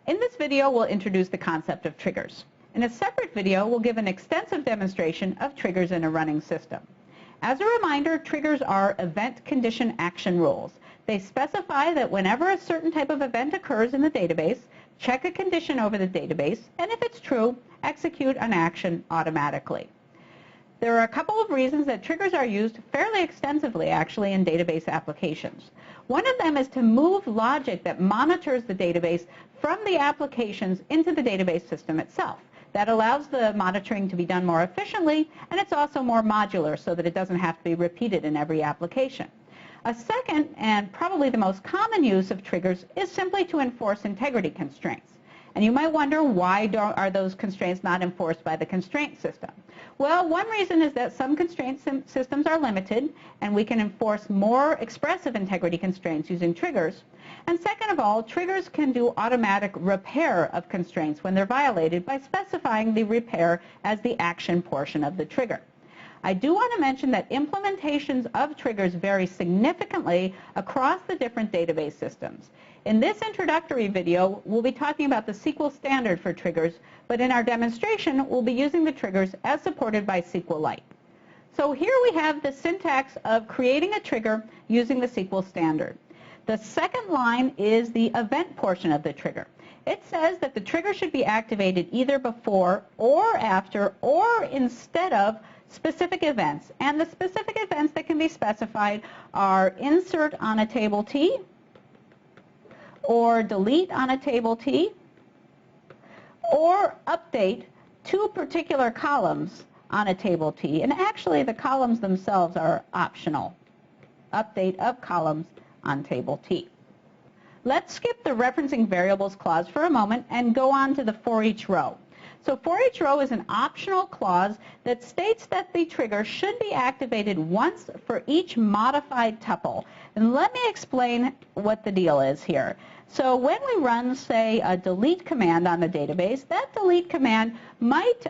In this video, we'll introduce the concept of triggers. In a separate video, we'll give an extensive demonstration of triggers in a running system. As a reminder, triggers are event condition action rules. They specify that whenever a certain type of event occurs in the database, check a condition over the database, and if it's true, execute an action automatically. There are a couple of reasons that triggers are used fairly extensively, actually, in database applications. One of them is to move logic that monitors the database from the applications into the database system itself. That allows the monitoring to be done more efficiently, and it's also more modular so that it doesn't have to be repeated in every application. A second, and probably the most common use of triggers, is simply to enforce integrity constraints. And you might wonder, why are those constraints not enforced by the constraint system? Well, one reason is that some constraint systems are limited, and we can enforce more expressive integrity constraints using triggers. And second of all, triggers can do automatic repair of constraints when they're violated by specifying the repair as the action portion of the trigger. I do want to mention that implementations of triggers vary significantly across the different database systems. In this introductory video, we'll be talking about the SQL standard for triggers, but in our demonstration, we'll be using the triggers as supported by SQLite. So here we have the syntax of creating a trigger using the SQL standard. The second line is the event portion of the trigger. It says that the trigger should be activated either before or after or instead of specific events. And the specific events that can be specified are insert on a table T, or delete on a table T, or update two particular columns on a table T. And actually, the columns themselves are optional. Update of columns on table T. Let's skip the referencing variables clause for a moment and go on to the for each row. So for each row is an optional clause that states that the trigger should be activated once for each modified tuple. And let me explain what the deal is here. So when we run, say, a delete command on the database, that delete command might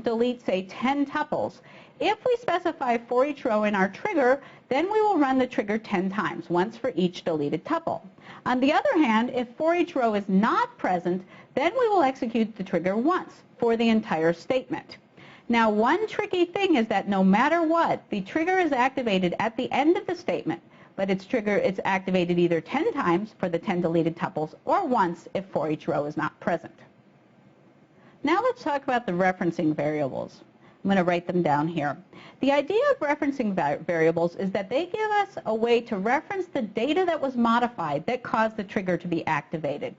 delete, say, 10 tuples. If we specify for each row in our trigger, then we will run the trigger 10 times, once for each deleted tuple. On the other hand, if for each row is not present, then we will execute the trigger once for the entire statement. Now, one tricky thing is that no matter what, the trigger is activated at the end of the statement, but it's activated either 10 times for the 10 deleted tuples or once if for each row is not present. Now let's talk about the referencing variables. I'm going to write them down here. The idea of referencing variables is that they give us a way to reference the data that was modified that caused the trigger to be activated.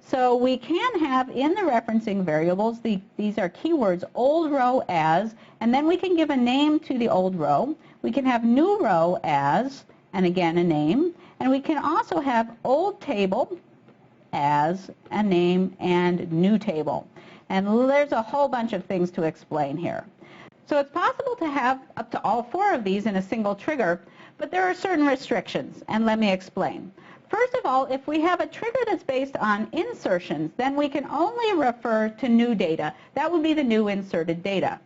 So we can have in the referencing variables, these are keywords, old row as, and then we can give a name to the old row. We can have new row as, and again a name. And we can also have old table as a name and new table. And there's a whole bunch of things to explain here. So it's possible to have up to all four of these in a single trigger, but there are certain restrictions, and let me explain. First of all, if we have a trigger that's based on insertions, then we can only refer to new data. That would be the new inserted data.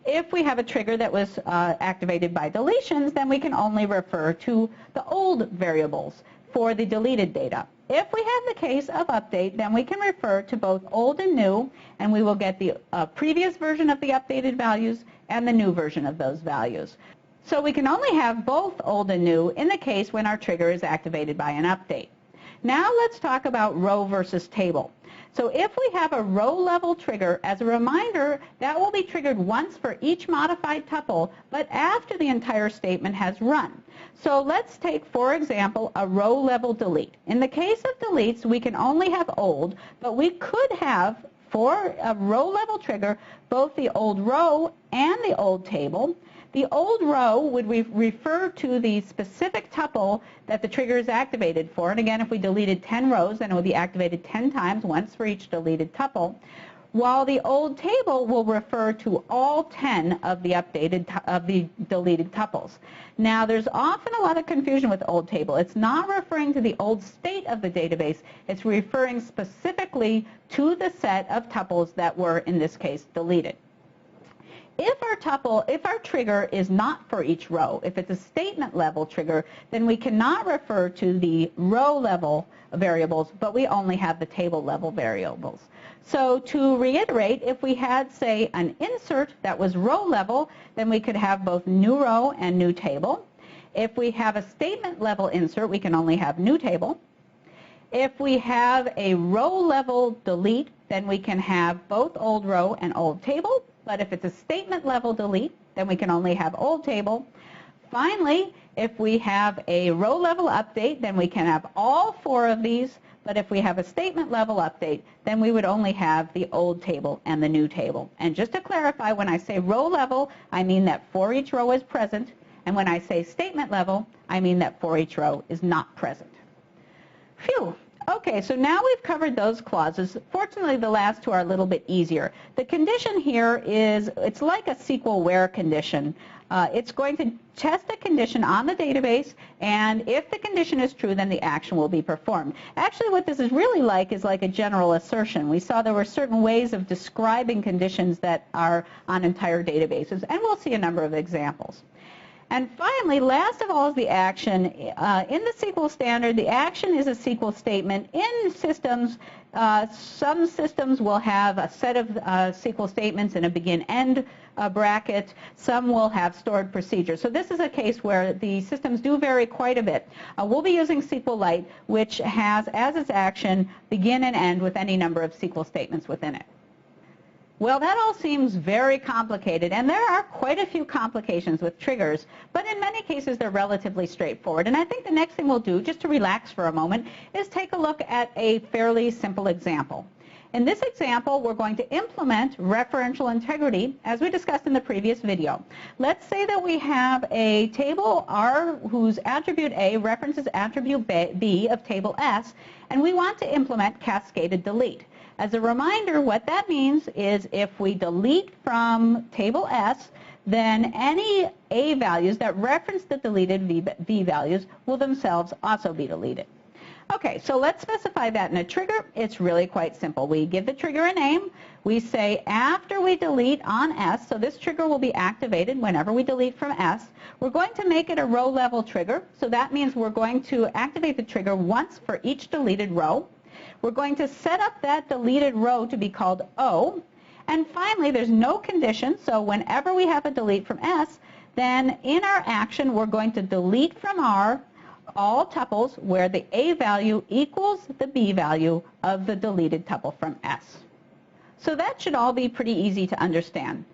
If we have a trigger that was activated by deletions, then we can only refer to the old variables for the deleted data. If we have the case of update, then we can refer to both old and new, and we will get the previous version of the updated values and the new version of those values. So we can only have both old and new in the case when our trigger is activated by an update. Now let's talk about row versus table. So if we have a row level trigger, as a reminder, that will be triggered once for each modified tuple, but after the entire statement has run. So let's take, for example, a row level delete. In the case of deletes, we can only have old, but we could have, for a row level trigger, both the old row and the old table. The old row would refer to the specific tuple that the trigger is activated for. And again, if we deleted 10 rows, then it would be activated 10 times, once for each deleted tuple. While the old table will refer to all 10 of the deleted tuples. Now, there's often a lot of confusion with old table. It's not referring to the old state of the database. It's referring specifically to the set of tuples that were, in this case, deleted. If our trigger is not for each row, if it's a statement level trigger, then we cannot refer to the row level variables, but we only have the table level variables. So to reiterate, if we had, say, an insert that was row level, then we could have both new row and new table. If we have a statement level insert, we can only have new table. If we have a row level delete, then we can have both old row and old table. But if it's a statement level delete, then we can only have old table. Finally, if we have a row level update, then we can have all 4 of these. But if we have a statement level update, then we would only have the old table and the new table. And just to clarify, when I say row level, I mean that for each row is present. And when I say statement level, I mean that for each row is not present. Phew. Okay, so now we've covered those clauses. Fortunately, the last 2 are a little bit easier. The condition here is, it's like a SQL where condition. It's going to test a condition on the database, and if the condition is true, then the action will be performed. Actually, what this is really like is like a general assertion. We saw there were certain ways of describing conditions that are on entire databases, and we'll see a number of examples. And finally, last of all is the action. In the SQL standard, the action is a SQL statement. In systems, some systems will have a set of SQL statements in a begin-end bracket. Some will have stored procedures. So this is a case where the systems do vary quite a bit. We'll be using SQLite, which has as its action begin and end with any number of SQL statements within it. Well, that all seems very complicated, and there are quite a few complications with triggers, but in many cases they're relatively straightforward. And I think the next thing we'll do, just to relax for a moment, is take a look at a fairly simple example. In this example, we're going to implement referential integrity, as we discussed in the previous video. Let's say that we have a table R whose attribute A references attribute B of table S, and we want to implement cascaded delete. As a reminder, what that means is if we delete from table S, then any A values that reference the deleted B values will themselves also be deleted. Okay, so let's specify that in a trigger. It's really quite simple. We give the trigger a name. We say after we delete on S, so this trigger will be activated whenever we delete from S. We're going to make it a row level trigger, so that means we're going to activate the trigger once for each deleted row. We're going to set up that deleted row to be called O. And finally, there's no condition, so whenever we have a delete from S, then in our action, we're going to delete from R all tuples where the A value equals the B value of the deleted tuple from S. So that should all be pretty easy to understand.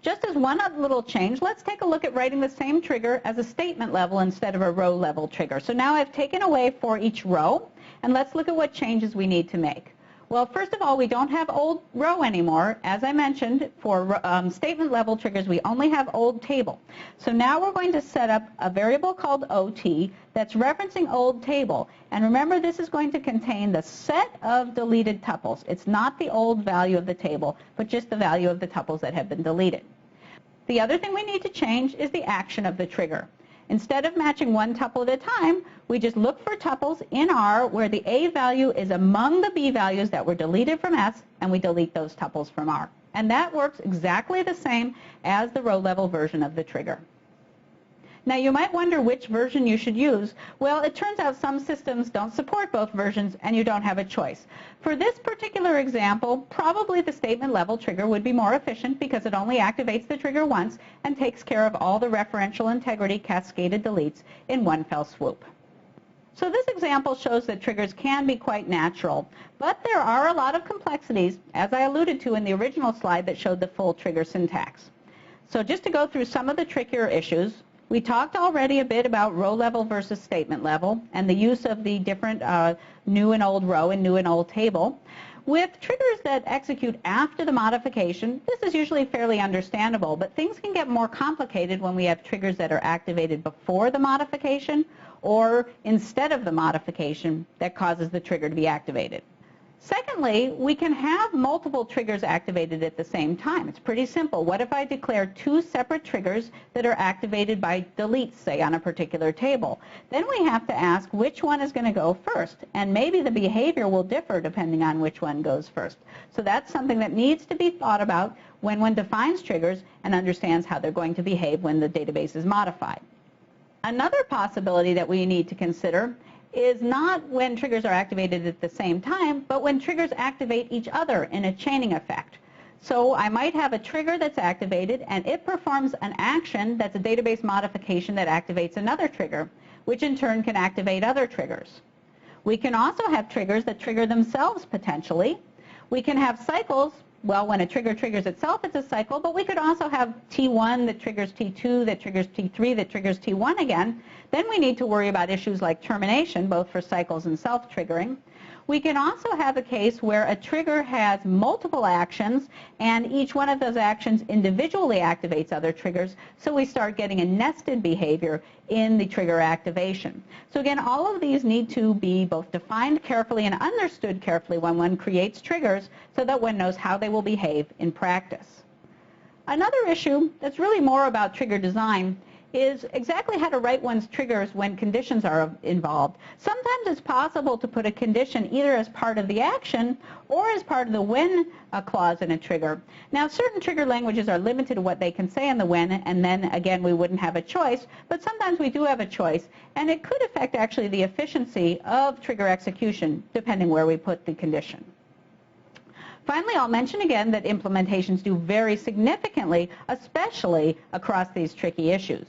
Just as one little change, let's take a look at writing the same trigger as a statement level instead of a row level trigger. So now I've taken away for each row, and let's look at what changes we need to make. Well, first of all, we don't have old row anymore. As I mentioned, for statement level triggers, we only have old table. So now we're going to set up a variable called OT that's referencing old table. And remember, this is going to contain the set of deleted tuples. It's not the old value of the table, but just the value of the tuples that have been deleted. The other thing we need to change is the action of the trigger. Instead of matching one tuple at a time, we just look for tuples in R where the A value is among the B values that were deleted from S, and we delete those tuples from R. And that works exactly the same as the row level version of the trigger. Now you might wonder which version you should use. Well, it turns out some systems don't support both versions and you don't have a choice. For this particular example, probably the statement level trigger would be more efficient because it only activates the trigger once and takes care of all the referential integrity cascaded deletes in one fell swoop. So this example shows that triggers can be quite natural, but there are a lot of complexities, as I alluded to in the original slide that showed the full trigger syntax. So just to go through some of the trickier issues, we talked already a bit about row level versus statement level and the use of the different new and old row and new and old table. With triggers that execute after the modification, this is usually fairly understandable, but things can get more complicated when we have triggers that are activated before the modification or instead of the modification that causes the trigger to be activated. Secondly, we can have multiple triggers activated at the same time. It's pretty simple. What if I declare two separate triggers that are activated by deletes, say, on a particular table? Then we have to ask which one is going to go first, and maybe the behavior will differ depending on which one goes first. So that's something that needs to be thought about when one defines triggers and understands how they're going to behave when the database is modified. Another possibility that we need to consider is not when triggers are activated at the same time, but when triggers activate each other in a chaining effect. So I might have a trigger that's activated, and it performs an action that's a database modification that activates another trigger, which in turn can activate other triggers. We can also have triggers that trigger themselves potentially. We can have cycles. Well, when a trigger triggers itself, it's a cycle, but we could also have T1 that triggers T2, that triggers T3, that triggers T1 again. Then we need to worry about issues like termination, both for cycles and self-triggering. We can also have a case where a trigger has multiple actions, and each one of those actions individually activates other triggers, so we start getting a nested behavior in the trigger activation. So again, all of these need to be both defined carefully and understood carefully when one creates triggers so that one knows how they will behave in practice. Another issue that's really more about trigger design is exactly how to write one's triggers when conditions are involved. Sometimes it's possible to put a condition either as part of the action or as part of the when clause in a trigger. Now, certain trigger languages are limited to what they can say in the when, and then again we wouldn't have a choice, but sometimes we do have a choice, and it could affect actually the efficiency of trigger execution depending where we put the condition. Finally, I'll mention again that implementations do vary significantly, especially across these tricky issues.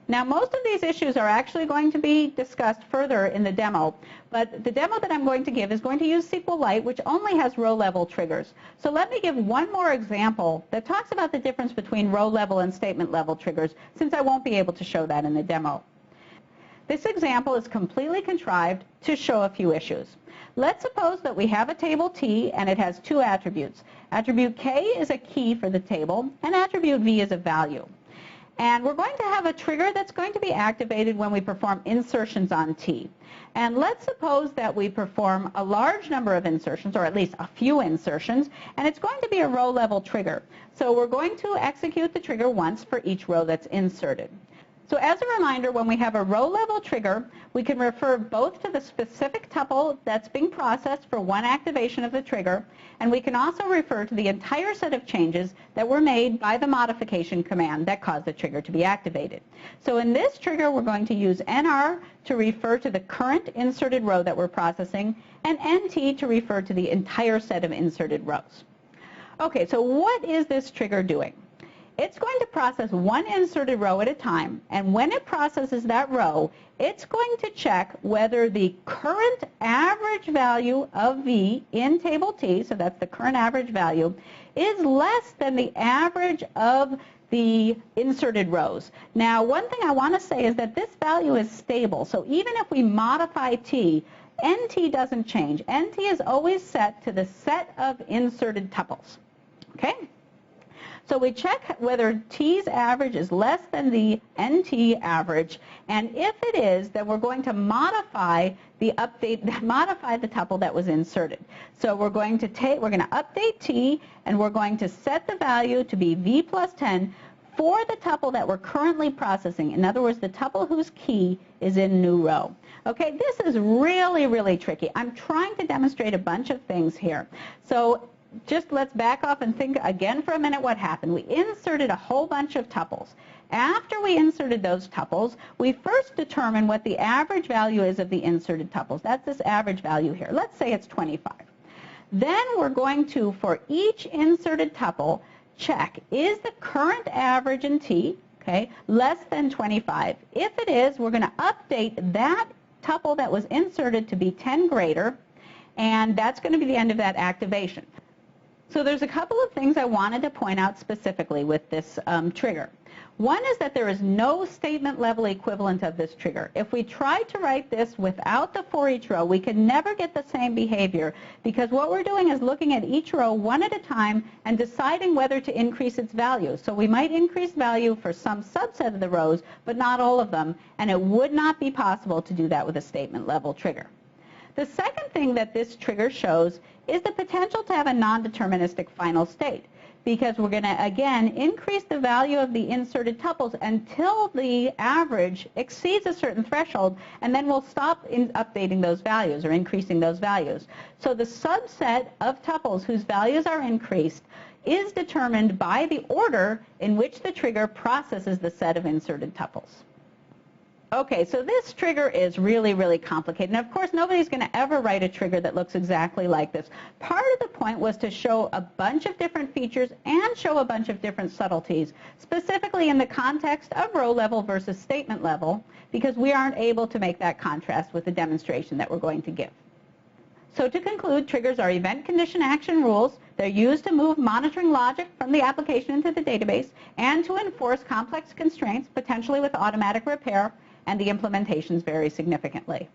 Now, most of these issues are actually going to be discussed further in the demo, but the demo that I'm going to give is going to use SQLite, which only has row-level triggers. So let me give one more example that talks about the difference between row-level and statement-level triggers, since I won't be able to show that in the demo. This example is completely contrived to show a few issues. Let's suppose that we have a table T and it has two attributes. Attribute K is a key for the table, and attribute V is a value. And we're going to have a trigger that's going to be activated when we perform insertions on T. And let's suppose that we perform a large number of insertions, or at least a few insertions, and it's going to be a row-level trigger. So we're going to execute the trigger once for each row that's inserted. So as a reminder, when we have a row-level trigger, we can refer both to the specific tuple that's being processed for one activation of the trigger, and we can also refer to the entire set of changes that were made by the modification command that caused the trigger to be activated. So in this trigger, we're going to use nr to refer to the current inserted row that we're processing, and nt to refer to the entire set of inserted rows. Okay, so what is this trigger doing? It's going to process one inserted row at a time, and when it processes that row, it's going to check whether the current average value of V in table T, so that's the current average value, is less than the average of the inserted rows. Now, one thing I want to say is that this value is stable, so even if we modify T, NT doesn't change. NT is always set to the set of inserted tuples. Okay? So we check whether T's average is less than the NT average, and if it is, then we're going to modify the tuple that was inserted. So we're going to update T, and we're going to set the value to be V plus 10 for the tuple that we're currently processing. In other words, the tuple whose key is in new row. Okay, this is really, really tricky. I'm trying to demonstrate a bunch of things here. So just let's back off and think again for a minute what happened. We inserted a whole bunch of tuples. After we inserted those tuples, we first determine what the average value is of the inserted tuples. That's this average value here. Let's say it's 25. Then we're going to, for each inserted tuple, check, is the current average in T, okay, less than 25? If it is, we're going to update that tuple that was inserted to be 10 greater, and that's going to be the end of that activation. So there's a couple of things I wanted to point out specifically with this trigger. One is that there is no statement level equivalent of this trigger. If we tried to write this without the for each row, we could never get the same behavior, because what we're doing is looking at each row one at a time and deciding whether to increase its value. So we might increase value for some subset of the rows, but not all of them, and it would not be possible to do that with a statement level trigger. The second thing that this trigger shows is the potential to have a non-deterministic final state, because we're going to, again, increase the value of the inserted tuples until the average exceeds a certain threshold, and then we'll stop updating those values or increasing those values. So the subset of tuples whose values are increased is determined by the order in which the trigger processes the set of inserted tuples. Okay, so this trigger is really, really complicated. And of course, nobody's going to ever write a trigger that looks exactly like this. Part of the point was to show a bunch of different features and show a bunch of different subtleties, specifically in the context of row level versus statement level, because we aren't able to make that contrast with the demonstration that we're going to give. So to conclude, triggers are event condition action rules. They're used to move monitoring logic from the application into the database and to enforce complex constraints, potentially with automatic repair, and the implementations vary significantly.